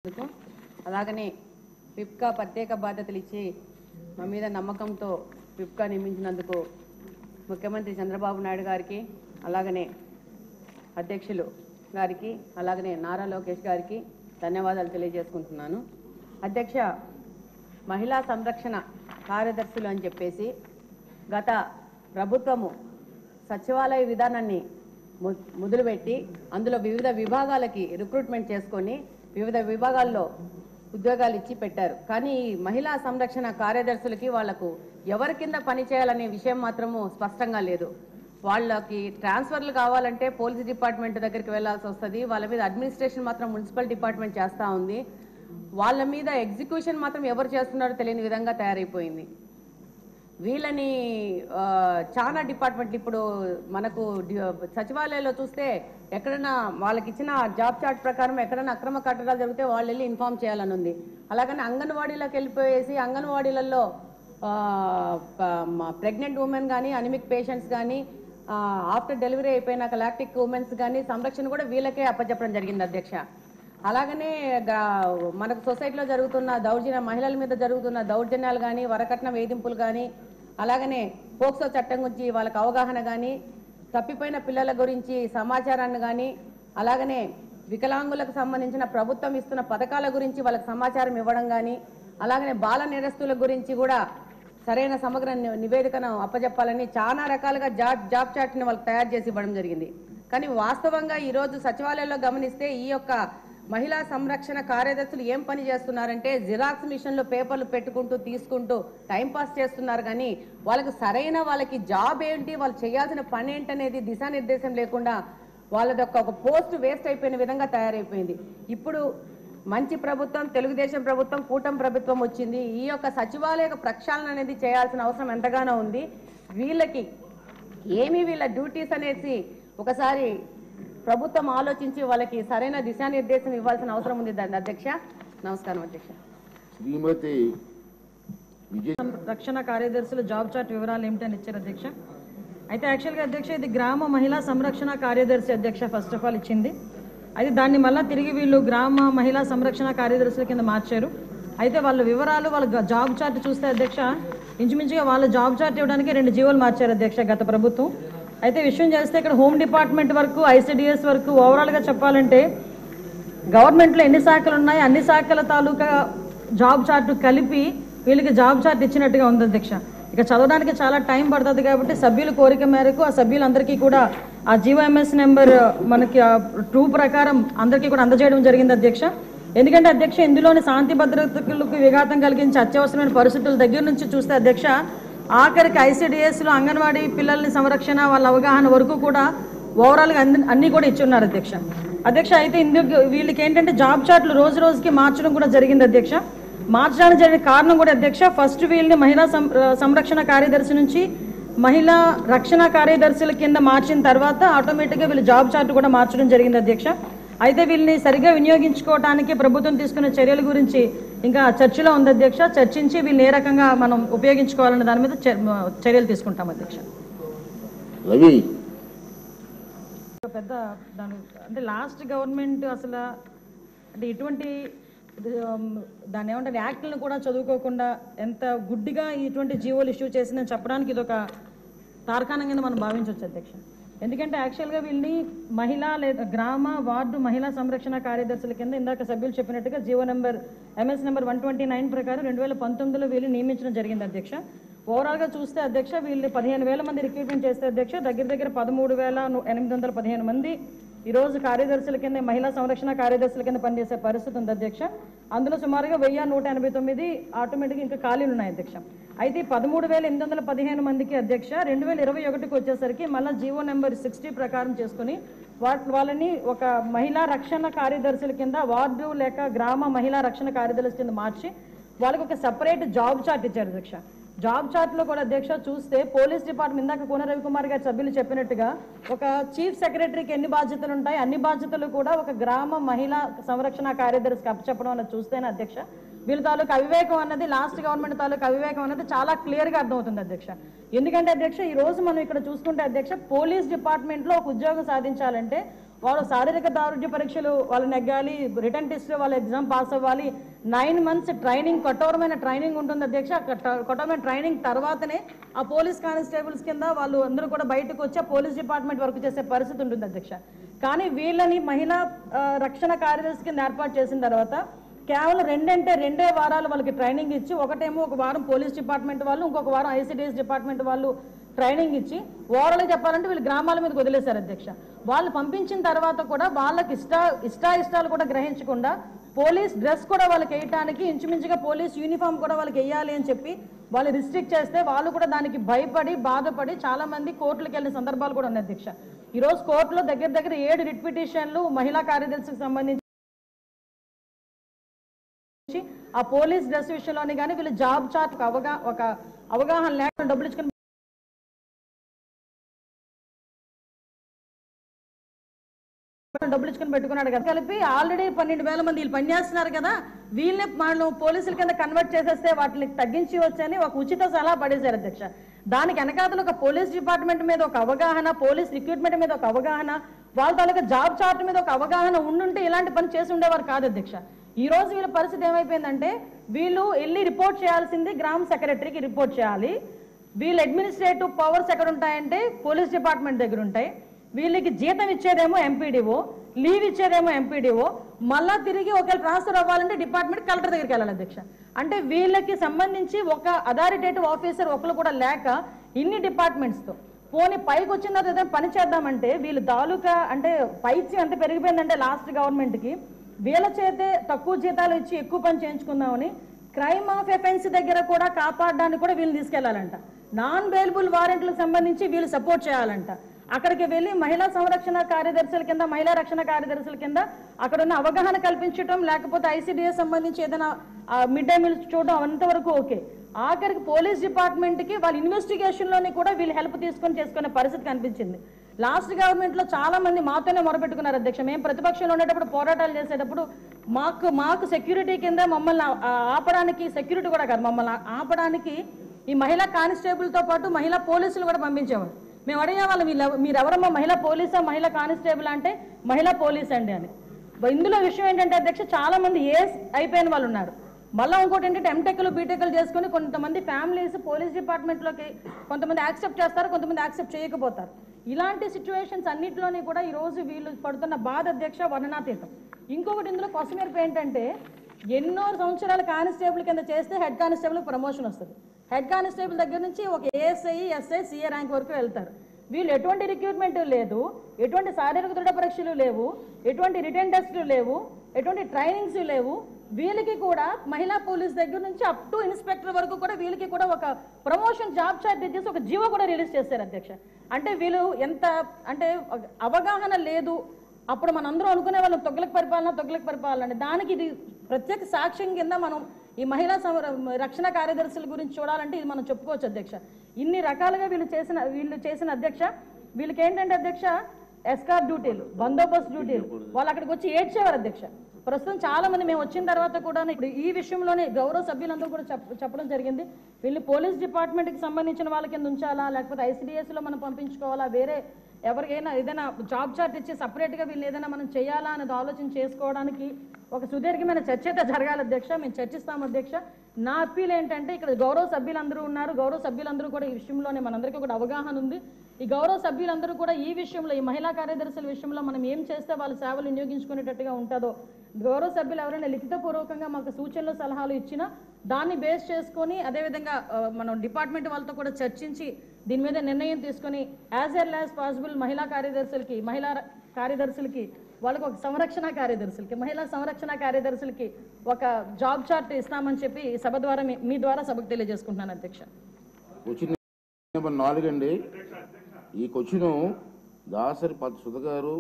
అలాగనే పిప్కా ప్రత్యేక బాధ్యతలు ఇచ్చి మా మీద నమ్మకంతో పిప్కా నియమించినందుకు ముఖ్యమంత్రి చంద్రబాబు నాయుడు గారికి అలాగనే అధ్యక్షులు గారికి అలాగనే నారా లోకేష్ గారికి ధన్యవాదాలు తెలియజేసుకుంటున్నాను. అధ్యక్ష, మహిళా సంరక్షణ కార్యదర్శులు అని చెప్పేసి గత ప్రభుత్వము సచివాలయ విధానాన్ని మొదలుపెట్టి అందులో వివిధ విభాగాలకి రిక్రూట్మెంట్ చేసుకొని వివిధ విభాగాల్లో ఉద్యోగాలు ఇచ్చి పెట్టారు. కానీ మహిళా సంరక్షణ కార్యదర్శులకి వాళ్లకు ఎవరి కింద పనిచేయాలనే విషయం మాత్రము స్పష్టంగా లేదు. వాళ్ళకి ట్రాన్స్ఫర్లు కావాలంటే పోలీస్ డిపార్ట్మెంట్ దగ్గరికి వెళ్లాల్సి వస్తుంది. వాళ్ళ మీద అడ్మినిస్ట్రేషన్ మాత్రం మున్సిపల్ డిపార్ట్మెంట్ చేస్తూ ఉంది. వాళ్ళ మీద ఎగ్జిక్యూషన్ మాత్రం ఎవరు చేస్తున్నారో తెలియని విధంగా తయారైపోయింది. వీళ్ళని చాలా డిపార్ట్మెంట్లు ఇప్పుడు మనకు సచివాలయంలో చూస్తే ఎక్కడైనా వాళ్ళకి ఇచ్చిన జాబ్ చార్ట్ ప్రకారం ఎక్కడైనా అక్రమ కట్టడాలు జరిగితే వాళ్ళు వెళ్ళి ఇన్ఫార్మ్ చేయాలని ఉంది. అలాగని అంగన్వాడీలోకి వెళ్ళిపోయేసి అంగన్వాడీలలో ప్రెగ్నెంట్ ఉమెన్ కానీ అనిమిక్ పేషెంట్స్ కానీ ఆఫ్టర్ డెలివరీ అయిపోయినాక లాక్టిక్ ఉమెన్స్ కానీ సంరక్షణ కూడా వీళ్ళకే అప్పచెప్పడం జరిగింది అధ్యక్ష. అలాగనే మనకు సొసైటీలో జరుగుతున్న మహిళల మీద జరుగుతున్న దౌర్జన్యాలు కానీ వరకట్న వేధింపులు కానీ అలాగనే పోక్సో చట్టం గురించి వాళ్ళకి అవగాహన కానీ తప్పిపోయిన పిల్లల గురించి సమాచారాన్ని కానీ అలాగనే వికలాంగులకు సంబంధించిన ప్రభుత్వం ఇస్తున్న పథకాల గురించి వాళ్ళకి సమాచారం ఇవ్వడం కానీ అలాగనే బాల నేరస్తుల గురించి కూడా సరైన సమగ్ర నివేదికను అప్పచెప్పాలని చాలా రకాలుగా జాబ్ చార్ట్ని వాళ్ళకి తయారు చేసి ఇవ్వడం జరిగింది. కానీ వాస్తవంగా ఈరోజు సచివాలయంలో గమనిస్తే ఈ యొక్క మహిళా సంరక్షణ కార్యదర్శులు ఏం పని చేస్తున్నారంటే జిరాక్స్ మిషన్లో పేపర్లు పెట్టుకుంటూ తీసుకుంటూ టైంపాస్ చేస్తున్నారు. కానీ వాళ్ళకి జాబ్ ఏంటి, వాళ్ళు చేయాల్సిన పని ఏంటనేది దిశానిర్దేశం లేకుండా వాళ్ళది ఒక పోస్ట్ వేస్ట్ అయిపోయిన విధంగా తయారైపోయింది. ఇప్పుడు మంచి ప్రభుత్వం, తెలుగుదేశం ప్రభుత్వం, కూటమి ప్రభుత్వం వచ్చింది. ఈ యొక్క సచివాలయ ప్రక్షాళన అనేది చేయాల్సిన అవసరం ఎంతగానో ఉంది. వీళ్ళకి వీళ్ళ డ్యూటీస్ అనేసి ఒకసారి ప్రభుత్వం ఆలోచించి వాళ్ళకి సరైన దిశానిర్దేశం ఇవ్వాల్సిన అవసరం ఉంది అధ్యక్ష. నమస్కారం అధ్యక్ష. శ్రీమతి రక్షణ కార్యదర్శుల జాబ్ చార్ట్ వివరాలు ఏమిటని ఇచ్చారు అధ్యక్ష. అయితే యాక్చువల్గా అధ్యక్ష ఇది గ్రామ మహిళా సంరక్షణ కార్యదర్శి అధ్యక్ష ఫస్ట్ ఆఫ్ ఆల్ ఇచ్చింది. అయితే దాన్ని మళ్ళీ తిరిగి వీళ్ళు గ్రామ మహిళా సంరక్షణ కార్యదర్శుల కింద మార్చారు. అయితే వాళ్ళ వివరాలు వాళ్ళ జాబ్ చార్ట్ చూస్తే అధ్యక్ష ఇంచుమించుగా వాళ్ళ జాబ్ చార్ట్ ఇవ్వడానికి 2 జీవోలు మార్చారు అధ్యక్ష గత ప్రభుత్వం. అయితే విషయం చేస్తే ఇక్కడ హోమ్ డిపార్ట్మెంట్ వరకు ICDS వరకు ఓవరాల్గా చెప్పాలంటే గవర్నమెంట్లో ఎన్ని శాఖలు ఉన్నాయి అన్ని శాఖల తాలూకా జాబ్ చార్ట్ కలిపి వీళ్ళకి జాబ్ చార్ట్ ఇచ్చినట్టుగా ఉంది అధ్యక్ష. ఇక చదవడానికి చాలా టైం పడుతుంది కాబట్టి సభ్యుల కోరిక మేరకు ఆ సభ్యులందరికీ కూడా ఆ GOMS నెంబర్ మనకి 2 ప్రకారం అందరికీ కూడా అందజేయడం జరిగింది అధ్యక్ష. ఎందుకంటే అధ్యక్ష ఇందులోని శాంతి భద్రతలకు విఘాతం కలిగించే అత్యవసరమైన పరిస్థితుల దగ్గర నుంచి చూస్తే అధ్యక్ష ఆఖరికి ICDSలో అంగన్వాడీ పిల్లల్ని సంరక్షణ వాళ్ళ అవగాహన వరకు కూడా ఓవరాల్గా అన్నీ కూడా ఇచ్చున్నారు అధ్యక్ష. అయితే వీళ్ళకి ఏంటంటే జాబ్ చార్ట్లు రోజు రోజుకి మార్చడం కూడా జరిగింది అధ్యక్ష. మార్చడానికి జరిగిన కారణం కూడా అధ్యక్ష ఫస్ట్ వీళ్ళని మహిళా సంరక్షణ కార్యదర్శి నుంచి మహిళా రక్షణ కార్యదర్శుల కింద మార్చిన తర్వాత ఆటోమేటిక్గా వీళ్ళు జాబ్ చార్ట్ కూడా మార్చడం జరిగింది అధ్యక్ష. అయితే వీళ్ళని సరిగ్గా వినియోగించుకోవడానికి ప్రభుత్వం తీసుకున్న చర్యల గురించి ఇంకా చర్చలో ఉంది అధ్యక్ష. చర్చించి వీళ్ళని ఏ రకంగా మనం ఉపయోగించుకోవాలనే దాని మీద చర్యలు తీసుకుంటాం అధ్యక్ష. పెద్ద అంటే లాస్ట్ గవర్నమెంట్ అసలు అంటే ఇటువంటి దాన్ని ఏమంటారు యాక్ట్లను కూడా చదువుకోకుండా ఎంత గుడ్డిగా ఇటువంటి జీవోలు ఇష్యూ చేసిందని చెప్పడానికి ఇది ఒక తార్కాణం కింద మనం భావించవచ్చు అధ్యక్ష. ఎందుకంటే యాక్చువల్గా వీళ్ళని మహిళా లేదా గ్రామ వార్డు మహిళా సంరక్షణ కార్యదర్శుల కింద ఇందాక సభ్యులు చెప్పినట్టుగా జీవో నెంబర్ MS నెంబర్ 129 ప్రకారం 2019లో వీళ్ళు నియమించడం జరిగింది అధ్యక్ష. ఓవరాల్గా చూస్తే అధ్యక్ష వీళ్ళు 15,000 మంది రిక్రూట్మెంట్ చేస్తే అధ్యక్ష దగ్గర 13,815 మంది ఈరోజు కార్యదర్శుల కింద మహిళా సంరక్షణ కార్యదర్శుల కింద పనిచేసే పరిస్థితి ఉంది అధ్యక్ష. అందులో సుమారుగా 1,189 ఆటోమేటిక్గా ఇంకా ఖాళీలు ఉన్నాయి అధ్యక్ష. అయితే 13,815 మందికి అధ్యక్ష 2021కి వచ్చేసరికి మళ్ళీ జీవో నెంబర్ 60 ప్రకారం చేసుకుని వాళ్ళని ఒక మహిళా రక్షణ కార్యదర్శుల కింద వార్డు లేక గ్రామ మహిళా రక్షణ కార్యదర్శుల కింద మార్చి వాళ్ళకి ఒక సపరేట్ జాబ్ చార్ట్ ఇచ్చారు అధ్యక్ష. జాబ్ చార్ట్లో కూడా అధ్యక్ష చూస్తే పోలీస్ డిపార్ట్మెంట్ ఇందాక కోన రవికుమార్ గారు సభ్యులు చెప్పినట్టుగా ఒక చీఫ్ సెక్రటరీకి ఎన్ని బాధ్యతలు ఉంటాయి అన్ని బాధ్యతలు కూడా ఒక గ్రామ మహిళా సంరక్షణ కార్యదర్శికి అప్పచెప్పడం అన్నది చూస్తేనే అధ్యక్ష వీళ్ళ తాలూకు అవివేకం అన్నది లాస్ట్ గవర్నమెంట్ తాలూకు అవివేకం అన్నది చాలా క్లియర్గా అర్థమవుతుంది అధ్యక్ష. ఎందుకంటే అధ్యక్ష ఈ రోజు మనం ఇక్కడ చూసుకుంటే అధ్యక్ష పోలీస్ డిపార్ట్మెంట్లో ఒక ఉద్యోగం సాధించాలంటే వాళ్ళు శారీరక దారుఢ్య పరీక్షలు వాళ్ళు నెగ్గాలి, రిటర్న్ టెస్ట్ వాళ్ళు ఎగ్జామ్ పాస్ అవ్వాలి, 9 months ట్రైనింగ్, కఠోరమైన ట్రైనింగ్ ఉంటుంది అధ్యక్ష. కఠోరమైన ట్రైనింగ్ తర్వాతనే ఆ పోలీస్ కానిస్టేబుల్స్ కింద వాళ్ళు అందరూ కూడా బయటకు వచ్చి పోలీస్ డిపార్ట్మెంట్ వర్క్ చేసే పరిస్థితి ఉంటుంది అధ్యక్ష. కానీ వీళ్ళని మహిళా రక్షణ కార్యదర్శి కింద ఏర్పాటు చేసిన తర్వాత కేవలం 2 వారాలు వాళ్ళకి ట్రైనింగ్ ఇచ్చి, ఒకటేమో ఒక వారం పోలీస్ డిపార్ట్మెంట్ వాళ్ళు, ఇంకొక వారం ఐసిడిఎస్ డిపార్ట్మెంట్ వాళ్ళు ట్రైనింగ్ ఇచ్చి ఓవరాల్గా చెప్పాలంటే వీళ్ళు గ్రామాల మీదకి వదిలేశారు అధ్యక్ష. వాళ్ళు పంపించిన తర్వాత కూడా వాళ్ళకి ఇష్టాలు కూడా గ్రహించకుండా పోలీస్ డ్రెస్ కూడా వాళ్ళకి వేయటానికి, ఇంచుమించుగా పోలీస్ యూనిఫామ్ కూడా వాళ్ళకి వేయాలి అని చెప్పి వాళ్ళు రిస్ట్రిక్ట్ చేస్తే వాళ్ళు కూడా దానికి భయపడి బాధపడి చాలా మంది కోర్టులకు వెళ్ళిన సందర్భాలు కూడా ఉన్నాయి అధ్యక్ష. ఈరోజు కోర్టులో దగ్గర 7 రిట్ పిటిషన్లు మహిళా కార్యదర్శికి సంబంధించి ఆ పోలీస్ డ్రెస్ విషయంలోని కానీ వీళ్ళు జాబ్ చార్ట్ ఒక అవగాహన లేకుండా డబ్బులు ఇచ్చుకుని పెట్టుకున్నాడు కదా. కలిపి ఆల్రెడీ 12,000 మంది వీళ్ళు పనిచేస్తున్నారు కదా, వీళ్ళని వాళ్ళు పోలీసుల కింద కన్వర్ట్ చేసేస్తే వాటిని తగ్గించి వచ్చని ఒక ఉచిత సలహా పడేశారు అధ్యక్ష. దానికి వెనకాతలు ఒక పోలీస్ డిపార్ట్మెంట్ మీద ఒక అవగాహన, పోలీస్ రిక్రూట్మెంట్ మీద ఒక అవగాహన, వాళ్ళ తాలూకా జాబ్ చార్ట్ మీద ఒక అవగాహన ఉండుంటే ఇలాంటి పని చేసి ఉండేవారు కాదు అధ్యక్ష. ఈ రోజు వీళ్ళ పరిస్థితి ఏమైపోయిందంటే వీళ్ళు వెళ్ళి రిపోర్ట్ చేయాల్సింది గ్రామ సెక్రటరీకి రిపోర్ట్ చేయాలి. వీళ్ళ అడ్మినిస్ట్రేటివ్ పవర్స్ ఎక్కడ ఉంటాయంటే పోలీస్ డిపార్ట్మెంట్ దగ్గర ఉంటాయి. వీళ్ళకి జీతం ఇచ్చేదేమో ఎంపీడీఓ, లీవ్ ఇచ్చేదేమో ఎంపీడీఓ, మళ్ళా తిరిగి ఒకవేళ ట్రాన్స్ఫర్ అవ్వాలంటే డిపార్ట్మెంట్ కలెక్టర్ దగ్గరికి వెళ్ళాలి అధ్యక్ష. అంటే వీళ్ళకి సంబంధించి ఒక అథారిటేటివ్ ఆఫీసర్ ఒకరు కూడా లేక ఇన్ని డిపార్ట్మెంట్స్తో పోనీ పైకి వచ్చిన తర్వాత ఏదైనా పని చేద్దామంటే వీళ్ళు తాలూకా అంటే పైచి ఎంత పెరిగిపోయిందంటే లాస్ట్ గవర్నమెంట్కి వీళ్ళ చేతే తక్కువ జీతాలు ఇచ్చి ఎక్కువ పని చేయించుకుందామని క్రైమ్ ఆఫ్ ఎఫెన్స్ దగ్గర కూడా కాపాడడానికి కూడా వీళ్ళు తీసుకెళ్లాలంట. నాన్ బెయిలబుల్ వారెంట్లకు సంబంధించి వీళ్ళు సపోర్ట్ చేయాలంట. అక్కడికి వెళ్ళి మహిళా సంరక్షణ కార్యదర్శుల కింద, మహిళా రక్షణ కార్యదర్శుల కింద అక్కడ ఉన్న అవగాహన కల్పించడం, లేకపోతే ఐసిడిఎస్ సంబంధించి ఏదైనా మిడ్ డే మీల్స్ చూడడం అంతవరకు ఓకే. ఆఖరికి పోలీస్ డిపార్ట్మెంట్కి వాళ్ళ ఇన్వెస్టిగేషన్లోని కూడా వీళ్ళు హెల్ప్ తీసుకొని చేసుకునే పరిస్థితి కనిపించింది. లాస్ట్ గవర్నమెంట్లో చాలా మంది మాతోనే మొరపెట్టుకున్నారు అధ్యక్ష. మేము ప్రతిపక్షంలో ఉండేటప్పుడు పోరాటాలు చేసేటప్పుడు మాకు సెక్యూరిటీ కింద మమ్మల్ని ఆపడానికి, సెక్యూరిటీ కూడా కాదు మమ్మల్ని ఆపడానికి ఈ మహిళా కానిస్టేబుల్తో పాటు మహిళా పోలీసులు కూడా పంపించేవారు. మేము అడిగే వాళ్ళం మీరెవరమ్మా మహిళా పోలీసా మహిళా కానిస్టేబుల్ అంటే మహిళా పోలీస్ అండి అని. ఇందులో విషయం ఏంటంటే అధ్యక్ష చాలా మంది ఏస్ అయిపోయిన వాళ్ళు ఉన్నారు. మళ్ళీ ఇంకోటి ఏంటంటే ఎంటెక్లు బీటెక్లు చేసుకుని కొంతమంది ఫ్యామిలీస్ పోలీస్ డిపార్ట్మెంట్లోకి కొంతమంది యాక్సెప్ట్ చేస్తారు, కొంతమంది యాక్సెప్ట్ చేయకపోతారు. ఇలాంటి సిచ్యువేషన్స్ అన్నింటిలోని కూడా ఈరోజు వీళ్ళు పడుతున్న బాధ అధ్యక్ష వర్ణనాతీతం. ఇంకొకటి ఇందులో కొసమేర్పు ఏంటంటే ఎన్నో సంవత్సరాలు కానిస్టేబుల్ కింద చేస్తే హెడ్ కానిస్టేబుల్ ప్రమోషన్ వస్తుంది. హెడ్ కానిస్టేబుల్ దగ్గర నుంచి ఒక ఏఎస్ఐ, ఎస్ఐ, సిఏ ర్యాంక్ వరకు వెళ్తారు. వీళ్ళు ఎటువంటి రిక్రూట్మెంట్ లేదు, ఎటువంటి శారీరక దృఢ పరీక్షలు లేవు, ఎటువంటి రిటర్న్ టెస్టులు లేవు, ఎటువంటి ట్రైనింగ్స్ లేవు. వీళ్ళకి కూడా మహిళా పోలీస్ దగ్గర నుంచి అప్ టు ఇన్స్పెక్టర్ వరకు కూడా వీళ్ళకి కూడా ఒక ప్రమోషన్ జాబ్ చార్ట్ ఇచ్చేసి ఒక జీవో కూడా రిలీజ్ చేశారు అధ్యక్ష. అంటే వీళ్ళు ఎంత అంటే అవగాహన లేదు. అప్పుడు మనందరం అనుకునే వాళ్ళం తొగ్గులకు పరిపాలన అని. దానికి ఇది ప్రత్యేక సాక్ష్యం కింద మనం ఈ మహిళా రక్షణ కార్యదర్శుల గురించి చూడాలంటే ఇది మనం చెప్పుకోవచ్చు అధ్యక్ష. ఇన్ని రకాలుగా వీళ్ళు చేసిన అధ్యక్ష, వీళ్ళకి ఏంటంటే అధ్యక్ష ఎస్కార్ డ్యూటీలు, బందోబస్తు డ్యూటీలు, వాళ్ళు అక్కడికి వచ్చి ఏడ్చేవారు అధ్యక్ష. ప్రస్తుతం చాలా మంది మేము వచ్చిన తర్వాత కూడా ఇప్పుడు ఈ విషయంలోనే గౌరవ సభ్యులందరూ కూడా చెప్పడం జరిగింది. వీళ్ళు పోలీస్ డిపార్ట్మెంట్కి సంబంధించిన వాళ్ళ కింద ఉంచాలా, లేకపోతే ఐసిడిఎస్లో మనం పంపించుకోవాలా, వేరే ఎవరికైనా ఏదైనా జాబ్ చార్ట్ ఇచ్చి సపరేట్గా వీళ్ళు ఏదైనా మనం చేయాలా అనేది ఆలోచన చేసుకోవడానికి ఒక సుదీర్ఘమైన చర్చ అయితే జరగాలి అధ్యక్ష. మేము చర్చిస్తాం అధ్యక్ష. నా అప్పీల్ ఏంటంటే ఇక్కడ గౌరవ సభ్యులందరూ ఉన్నారు, గౌరవ సభ్యులందరూ కూడా ఈ విషయంలోనే మనందరికీ కూడా అవగాహన ఉంది. ఈ గౌరవ సభ్యులందరూ కూడా ఈ విషయంలో, ఈ మహిళా కార్యదర్శుల విషయంలో మనం ఏం చేస్తే వాళ్ళ సేవలు వినియోగించుకునేటట్టుగా ఉంటుందో గౌరవ సభ్యులు ఎవరైనా లిఖితపూర్వకంగా మాకు సూచనలు సలహాలు ఇచ్చినా దాన్ని బేస్ చేసుకొని అదేవిధంగా మనం డిపార్ట్మెంట్ వాళ్ళతో కూడా చర్చించి దీని మీద నిర్ణయం తీసుకొని యాజ్ ఎర్లీ యాజ్ పాసిబుల్ మహిళా కార్యదర్శులకి వాళ్ళకి ఒక మహిళా సంరక్షణ కార్యదర్శులకి ఒక జాబ్ చార్ట్ ఇస్తామని చెప్పి సభ ద్వారా మీ ద్వారా సభకు తెలియజేసుకుంటున్నాను అధ్యక్ష. క్వశ్చన్ నెంబర్ 4 అండి. ఈ క్వశ్చన్ దాసరి సుధ గారు